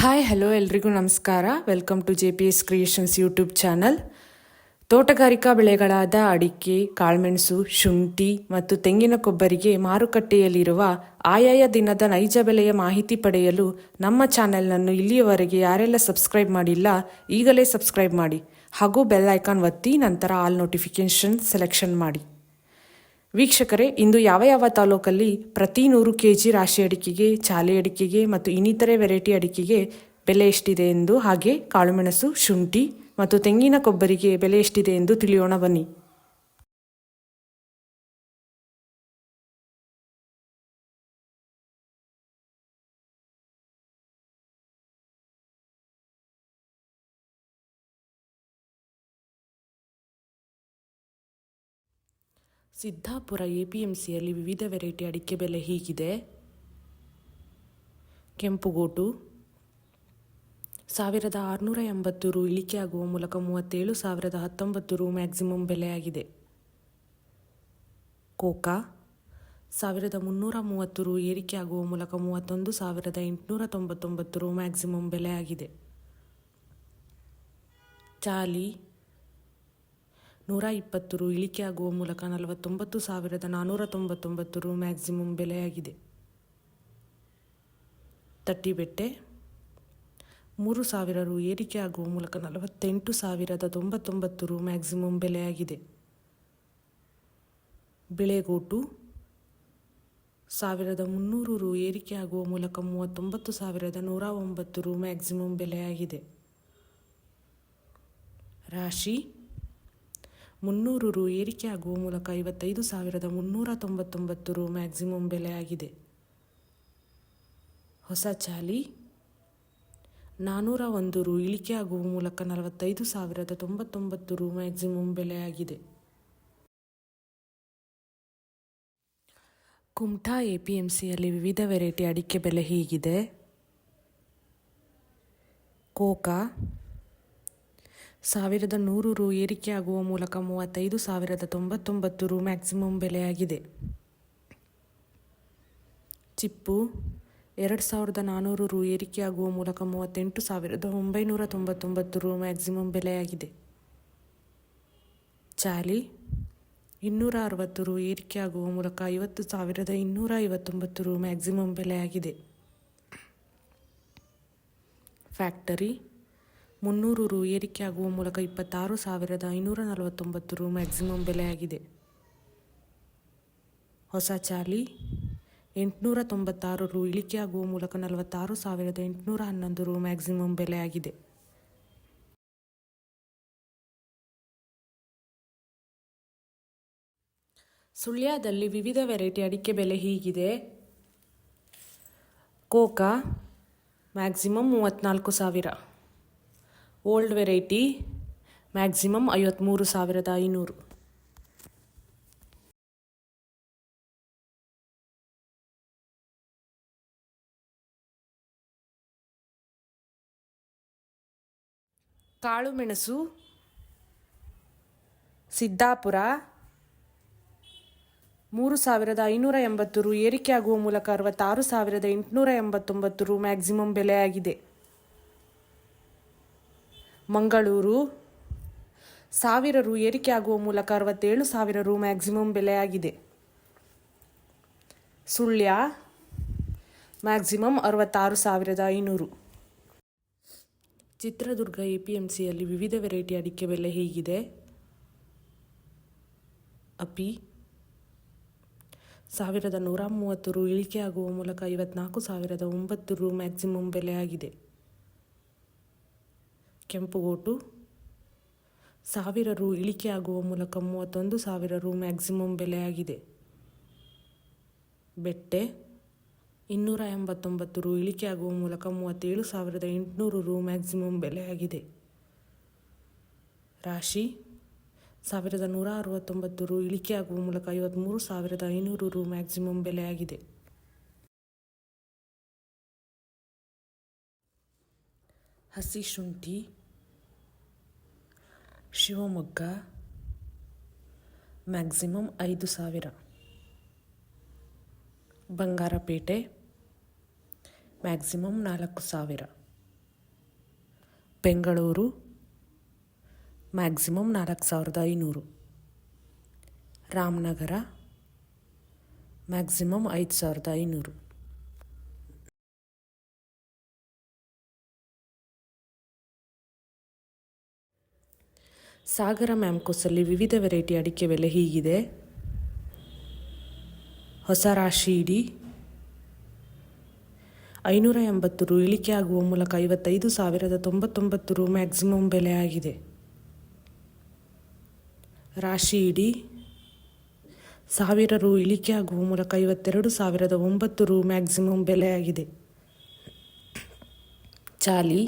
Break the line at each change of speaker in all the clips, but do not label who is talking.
Hi hello ಎಲ್ರಿಗೂ ನಮಸ್ಕಾರ. Welcome to JPS creations YouTube channel. ತೋಟಗಾರಿಕಾ ಬೆಳೆಗಳಾದ ಅಡಿಕೆ, ಕಾಳುಮೆಣಸು, ಶುಂಠಿ ಮತ್ತು ತೆಂಗಿನ ಕೊಬ್ಬರಿಗೆ ಮಾರುಕಟ್ಟೆಯಲ್ಲಿರುವ ಆಯಾಯ ದಿನದ ನೈಜ ಬೆಲೆಯ ಮಾಹಿತಿ ಪಡೆಯಲು ನಮ್ಮ ಚಾನೆಲ್ನನ್ನು ಇಲ್ಲಿಯವರೆಗೆ ಯಾರೆಲ್ಲ ಸಬ್ಸ್ಕ್ರೈಬ್ ಮಾಡಿಲ್ಲ ಈಗಲೇ ಸಬ್ಸ್ಕ್ರೈಬ್ ಮಾಡಿ ಹಾಗೂ ಬೆಲ್ ಐಕಾನ್ ಒತ್ತಿ ನಂತರ ಆಲ್ ನೋಟಿಫಿಕೇಷನ್ ಸೆಲೆಕ್ಷನ್ ಮಾಡಿ. ವೀಕ್ಷಕರೇ, ಇಂದು ಯಾವ ತಾಲೂಕಲ್ಲಿ ಪ್ರತಿ 100 kg ರಾಶಿ ಅಡಿಕೆಗೆ, ಚಾಲಿ ಅಡಿಕೆಗೆ ಮತ್ತು ಇನ್ನಿತರೆ ವೆರೈಟಿ ಅಡಿಕೆಗೆ ಬೆಲೆ ಎಷ್ಟಿದೆ ಎಂದು, ಹಾಗೆ ಕಾಳುಮೆಣಸು, ಶುಂಠಿ ಮತ್ತು ತೆಂಗಿನ ಕೊಬ್ಬರಿಗೆ ಬೆಲೆ ಎಷ್ಟಿದೆ ಎಂದು ತಿಳಿಯೋಣ ಬನ್ನಿ. ಸಿದ್ದಾಪುರ APMCಯಲ್ಲಿ ವಿವಿಧ ವೆರೈಟಿ ಅಡಿಕೆ ಬೆಲೆ ಹೀಗಿದೆ. ಕೆಂಪುಗೋಟು 1680 ರು ಇಳಿಕೆಯಾಗುವ ಮೂಲಕ 37,019 ರು ಮ್ಯಾಕ್ಸಿಮಮ್ ಬೆಲೆಯಾಗಿದೆ. ಕೋಕಾ 1330 ರು ಏರಿಕೆಯಾಗುವ ಮೂಲಕ 31,899 ರು ಮ್ಯಾಕ್ಸಿಮಮ್ ಬೆಲೆಯಾಗಿದೆ. ಚಾಲಿ 120 ರು ಇಳಿಕೆಯಾಗುವ ಮೂಲಕ 49,499 ರು ಮ್ಯಾಕ್ಸಿಮಮ್ ಬೆಲೆಯಾಗಿದೆ. ತಟ್ಟಿಬೆಟ್ಟೆ 3,000 ರು ಏರಿಕೆಯಾಗುವ ಮೂಲಕ 48,099 ರು ಮ್ಯಾಕ್ಸಿಮಮ್ ಬೆಲೆಯಾಗಿದೆ. ಬಿಳೆಗೋಟು 1,300 ರು ಏರಿಕೆಯಾಗುವ ಮೂಲಕ 39,109 ರು ಮ್ಯಾಕ್ಸಿಮಮ್ ಬೆಲೆಯಾಗಿದೆ. ರಾಶಿ 300 ರು ಏರಿಕೆಯಾಗುವ ಮೂಲಕ 55,399 ರು ಮ್ಯಾಕ್ಸಿಮಮ್ ಬೆಲೆಯಾಗಿದೆ. ಹೊಸ ಚಾಲಿ 401 ರು ಇಳಿಕೆಯಾಗುವ ಮೂಲಕ 45,099 ರು ಮ್ಯಾಕ್ಸಿಮಮ್ ಬೆಲೆಯಾಗಿದೆ. ಕುಮಟಾ APMCಯಲ್ಲಿ ವಿವಿಧ ವೆರೈಟಿ ಅಡಿಕೆ ಬೆಲೆ ಹೀಗಿದೆ. ಕೋಕಾ 1,100 ರು ಏರಿಕೆಯಾಗುವ ಮೂಲಕ 35,099 ರು ಮ್ಯಾಕ್ಸಿಮಮ್ ಬೆಲೆಯಾಗಿದೆ. ಚಿಪ್ಪು 2,400 ರು ಏರಿಕೆಯಾಗುವ ಮೂಲಕ 38,999 ರು ಮ್ಯಾಕ್ಸಿಮಮ್ ಬೆಲೆಯಾಗಿದೆ. ಚಾಲಿ 260 ರು ಏರಿಕೆಯಾಗುವ ಮೂಲಕ 50,259 ರು ಮ್ಯಾಕ್ಸಿಮಮ್ ಬೆಲೆಯಾಗಿದೆ. ಫ್ಯಾಕ್ಟರಿ 300 ರು ಏರಿಕೆಯಾಗುವ ಮೂಲಕ 26,549 ರು ಮ್ಯಾಕ್ಸಿಮಮ್ ಬೆಲೆಯಾಗಿದೆ. ಹೊಸ ಚಾಲಿ 896 ರು ಇಳಿಕೆಯಾಗುವ ಮೂಲಕ 46,811 ರು ಮ್ಯಾಕ್ಸಿಮಮ್ ಬೆಲೆಯಾಗಿದೆ. ಸುಳ್ಯದಲ್ಲಿ ವಿವಿಧ ವೆರೈಟಿ ಅಡಿಕೆ ಬೆಲೆ ಹೀಗಿದೆ. Coca maximum 34,000, old variety maximum 53,500. ಕಾಳುಮೆಣಸು ಸಿದ್ದಾಪುರ 3,580 ರು ಏರಿಕೆಯಾಗುವ ಮೂಲಕ 66,889 ರು ಮ್ಯಾಕ್ಸಿಮಮ್ ಬೆಲೆಯಾಗಿದೆ. ಮಂಗಳೂರು 1,000 ರು ಏರಿಕೆಯಾಗುವ ಮೂಲಕ 67,000 ರು ಮ್ಯಾಕ್ಸಿಮಮ್ ಬೆಲೆಯಾಗಿದೆ. ಸುಳ್ಯ ಮ್ಯಾಕ್ಸಿಮಮ್ 66,500. ಚಿತ್ರದುರ್ಗ APMCಯಲ್ಲಿ ವಿವಿಧ ವೆರೈಟಿ ಅಡಿಕೆ ಬೆಲೆ ಹೀಗಿದೆ. ಅಪಿ 1,130 ರು ಇಳಿಕೆಯಾಗುವ ಮೂಲಕ 54,009 ರು ಮ್ಯಾಕ್ಸಿಮಮ್ ಬೆಲೆಯಾಗಿದೆ. ಕೆಂಪುಗೋಟು 1,000 ರು ಇಳಿಕೆಯಾಗುವ ಮೂಲಕ 31,000 ರು ಮ್ಯಾಕ್ಸಿಮಮ್ ಬೆಲೆಯಾಗಿದೆ. ಬೆಟ್ಟೆ 289 ರು ಇಳಿಕೆಯಾಗುವ ಮೂಲಕ 37,800 ರು ಮ್ಯಾಕ್ಸಿಮಮ್ ಬೆಲೆಯಾಗಿದೆ. ರಾಶಿ 1,169 ರು ಇಳಿಕೆಯಾಗುವ ಮೂಲಕ 53,500 ರು ಮ್ಯಾಕ್ಸಿಮಮ್ ಬೆಲೆಯಾಗಿದೆ. ಹಸಿ ಶುಂಠಿ Shivamogga maximum 5,000. Bangarapet maximum 4,000. Bengaluru maximum 4500. Ramanagara maximum 5500. Sagar ಮ್ಯಾಮ್ಕೋಸಲ್ಲಿ ವಿವಿಧ ವೆರೈಟಿ ಅಡಿಕೆ ಬೆಲೆ ಹೀಗಿದೆ. ಹೊಸ ರಾಶಿ ಇಡಿ 580 ರು ಇಳಿಕೆ ಆಗುವ ಮೂಲಕ 55,099 ರು ಮ್ಯಾಕ್ಸಿಮಮ್ ಬೆಲೆ ಆಗಿದೆ. ರಾಶಿ ಇಡಿ 1000 ರು ಇಳಿಕೆ ಆಗುವ ಮೂಲಕ 52,009 ರು ಮ್ಯಾಕ್ಸಿಮಮ್ ಬೆಲೆ ಆಗಿದೆ. ಚಾಲಿ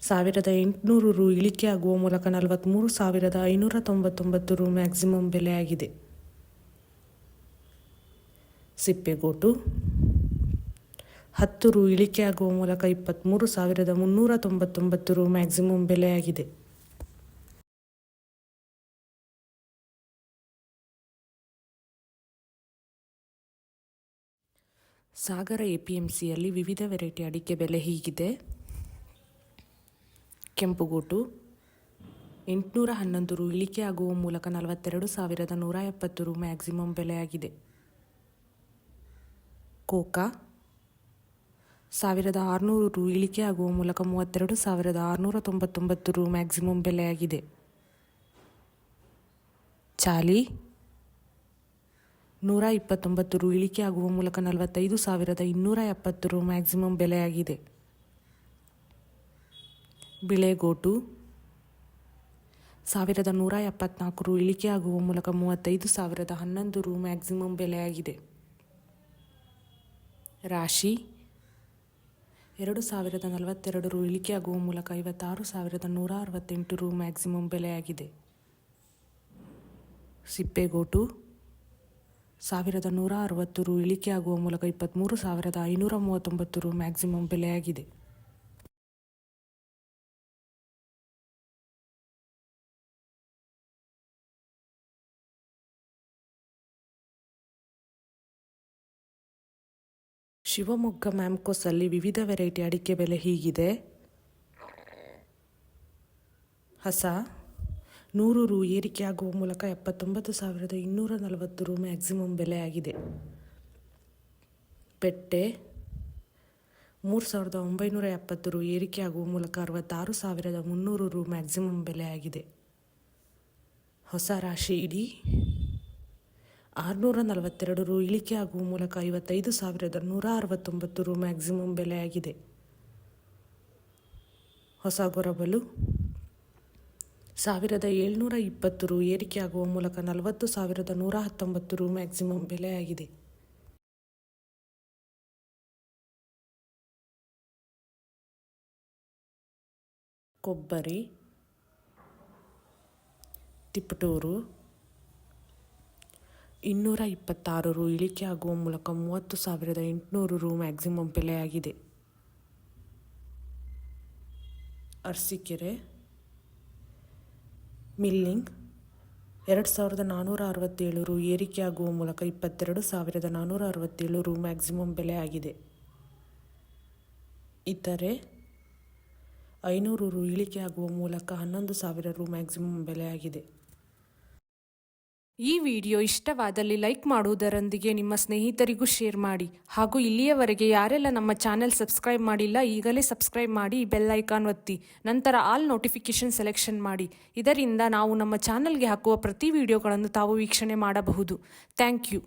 1800 ರು ಇಳಿಕೆ ಆಗುವ ಮೂಲಕ 43,599 ರು ಮ್ಯಾಕ್ಸಿಮಮ್ ಬೆಲೆ ಆಗಿದೆ. ಸಿಪ್ಪೆಗೋಟು 10 ರು ಇಳಿಕೆ ಆಗುವ ಮೂಲಕ 23,399 ರು ಮ್ಯಾಕ್ಸಿಮಮ್ ಬೆಲೆ ಆಗಿದೆ. ಸಾಗರ APMCಯಲ್ಲಿ ವಿವಿಧ ವೆರೈಟಿ ಅಡಿಕೆ ಬೆಲೆ ಹೀಗಿದೆ. ಕೆಂಪುಗೋಟು 811 ರು ಇಳಿಕೆ ಆಗುವ ಮೂಲಕ 42,170 ರು ಮ್ಯಾಕ್ಸಿಮಮ್ ಬೆಲೆ ಆಗಿದೆ. ಕೋಕಾ 1,600 ರು ಇಳಿಕೆ ಆಗುವ ಮೂಲಕ 32,699 ರು ಮ್ಯಾಕ್ಸಿಮಮ್ ಬೆಲೆ ಆಗಿದೆ. ಚಾಲಿ 129 ರು ಇಳಿಕೆ ಆಗುವ ಮೂಲಕ 45,270 ರು ಮ್ಯಾಕ್ಸಿಮಮ್ ಬೆಲೆ ಆಗಿದೆ. ಬಿಳೆಗೋಟು 1,174 ರು ಇಳಿಕೆ ಆಗುವ ಮೂಲಕ 35,011 ರು ಮ್ಯಾಕ್ಸಿಮಮ್ ಬೆಲೆ ಆಗಿದೆ. ರಾಶಿ 2,042 ರು ಇಳಿಕೆ ಆಗುವ ಮೂಲಕ 56,168 ರು ಮ್ಯಾಕ್ಸಿಮಮ್ ಬೆಲೆ ಆಗಿದೆ. ಸಿಪ್ಪೆಗೋಟು 1,160 ರು ಇಳಿಕೆ ಆಗುವ ಮೂಲಕ 23,539 ರು ಮ್ಯಾಕ್ಸಿಮಮ್ ಬೆಲೆ ಆಗಿದೆ. ಶಿವಮೊಗ್ಗ ಮ್ಯಾಮ್ಕೋಸಲ್ಲಿ ವಿವಿಧ ವೆರೈಟಿ ಅಡಿಕೆ ಬೆಲೆ ಹೀಗಿದೆ. ಹಸ 100 ರು ಏರಿಕೆ ಆಗುವ ಮೂಲಕ 79,240 ರು ಮ್ಯಾಕ್ಸಿಮಮ್ ಬೆಲೆ ಆಗಿದೆ. ಪೆಟ್ಟೆ 3,970 ರು ಏರಿಕೆ ಆಗುವ ಮೂಲಕ 66,300 ರು ಮ್ಯಾಕ್ಸಿಮಮ್ ಬೆಲೆ ಆಗಿದೆ. ಹೊಸ ರಾಶಿ ಇಡಿ 642 ರು ಇಳಿಕೆ ಆಗುವ ಮೂಲಕ 55,169 ರು ಮ್ಯಾಕ್ಸಿಮಮ್ ಬೆಲೆ ಆಗಿದೆ. ಹೊಸ ಗೊರಬಲು 1,720 ರು ಏರಿಕೆ ಆಗುವ ಮೂಲಕ 40,119 ರು ಮ್ಯಾಕ್ಸಿಮಮ್ ಬೆಲೆ ಆಗಿದೆ. ಕೊಬ್ಬರಿ ತಿಪಟೂರು 226 ರು ಇಳಿಕೆ ಆಗುವ ಮೂಲಕ 30,800 ರು ಮ್ಯಾಕ್ಸಿಮಮ್ ಬೆಲೆ ಆಗಿದೆ. ಅರಸೀಕೆರೆ ಮಿಲ್ಲಿಂಗ್ 2,467 ರು ಏರಿಕೆ ಆಗುವ ಮೂಲಕ 22,467 ರು ಮ್ಯಾಕ್ಸಿಮಮ್ ಬೆಲೆ ಆಗಿದೆ. ಇತರೆ 500 ರು ಇಳಿಕೆ ಆಗುವ ಮೂಲಕ 11,000 ರು ಮ್ಯಾಕ್ಸಿಮಮ್ ಬೆಲೆ ಆಗಿದೆ.
ಈ ವಿಡಿಯೋ ಇಷ್ಟವಾದಲ್ಲಿ ಲೈಕ್ ಮಾಡುವುದರೊಂದಿಗೆ ನಿಮ್ಮ ಸ್ನೇಹಿತರಿಗೂ ಶೇರ್ ಮಾಡಿ. ಹಾಗೂ ಇಲ್ಲಿಯವರೆಗೆ ಯಾರೆಲ್ಲ ನಮ್ಮ ಚಾನೆಲ್ ಸಬ್ಸ್ಕ್ರೈಬ್ ಮಾಡಿಲ್ಲ ಈಗಲೇ ಸಬ್ಸ್ಕ್ರೈಬ್ ಮಾಡಿ, ಬೆಲ್ ಐಕಾನ್ ಒತ್ತಿ, ನಂತರ ಆಲ್ ನೋಟಿಫಿಕೇಶನ್ ಸೆಲೆಕ್ಷನ್ ಮಾಡಿ. ಇದರಿಂದ ನಾವು ನಮ್ಮ ಚಾನೆಲ್ಗೆ ಹಾಕುವ ಪ್ರತಿ ವಿಡಿಯೋಗಳನ್ನು ತಾವು ವೀಕ್ಷಣೆ ಮಾಡಬಹುದು. Thank you.